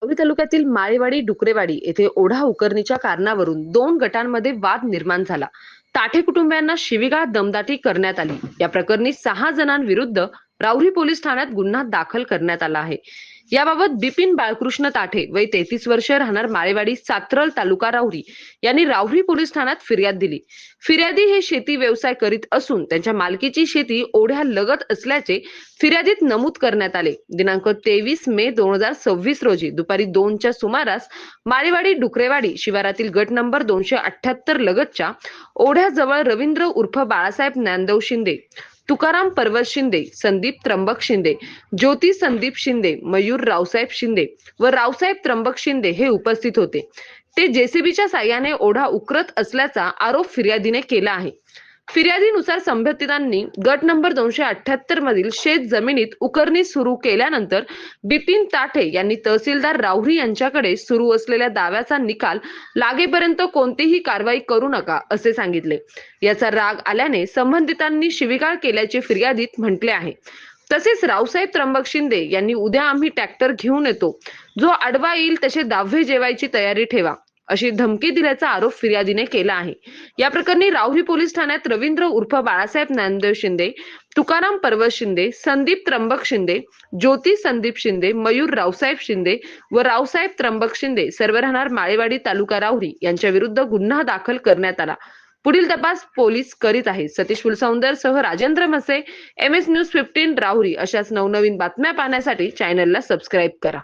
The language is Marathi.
राहुरी तालुक्यातील माळेवाडी डुकरेवाडी येथे ओढा उकरणीच्या कारणावरून दोन गटांमध्ये वाद निर्माण झाला. ताठे कुटुंबियांना शिवीगाळ दमदाटी करण्यात आली. या प्रकरणी 6 जणांविरुद्ध राहुरी पोलीस ठाण्यात गुन्हा दाखल करण्यात आला आहे. याबाबत बिपिन बाळकृष्ण ताठे वय 33 वर्ष राहणार माळेवाडी सातरल तालुका राहुरी यांनी राहुरी पोलीस ठाण्यात फिर्याद दिली. फिर्यादी हे शेती व्यवसाय करीत असून त्यांच्या मालकीची शेती ओढ्या लगत असल्याचे फिर्यादीत नमूद करण्यात आले. दिनांक 23 मे 2026 रोजी दुपारी 2च्या सुमारास माळेवाडी डुकरेवाडी शिवारातील गट नंबर 278 लगतच्या ओढ्याजवळ रवींद्र उर्फ बाळासाहेब ज्ञानदेव शिंदे, तुकाराम पर्वत शिंदे, संदीप त्र्यंबक शिंदे, ज्योती संदीप शिंदे, मयूर रावसाहेब शिंदे व रावसाहेब त्र्यंबक शिंदे हे उपस्थित होते. ते जेसीबीच्या साह्याने ओढा उकरत असल्याचा आरोप फिर्यादीने केला आहे. फिर्यादीनुसार संबंधितांनी गट नंबर 278 मधील शेत जमिनीत उकरणी सुरू केल्यानंतर बिपिन ताठे यांनी तहसीलदार राहुरी यांच्याकडे सुरू असलेल्या दाव्याचा निकाल लागेपर्यंत कोणतीही कारवाई करू नका असे सांगितले. याचा राग आल्याने संबंधितांनी शिवीगाळ केल्याचे फिर्यादीत म्हटले आहे. तसेच रावसाहेब त्र्यंबक शिंदे यांनी उद्या आम्ही ट्रॅक्टर घेऊन येतो, जो आडवा येईल तसे दहावे जेवायची तयारी ठेवा अशी धमकी दिल्याचा आरोप फिर्यादीने केला आहे. या प्रकरणी राहुरी पोलीस ठाण्यात रवींद्र उर्फ बाळासाहेब ज्ञानदेव शिंदे, तुकाराम पर्वत शिंदे, संदीप त्र्यंबक शिंदे, ज्योती संदीप शिंदे, मयूर रावसाहेब शिंदे व रावसाहेब त्र्यंबक शिंदे सर्व राहणार माळेवाडी तालुका राहुरी यांच्या विरुद्ध गुन्हा दाखल करण्यात आला. पुढील तपास पोलीस करीत आहेत. सतीश फुलसौंदर सह राजेंद्र मसे, MS न्यूज 15 राहुरी. अशाच नवनवीन बातम्या पाहण्यासाठी चॅनलला सबस्क्राईब करा.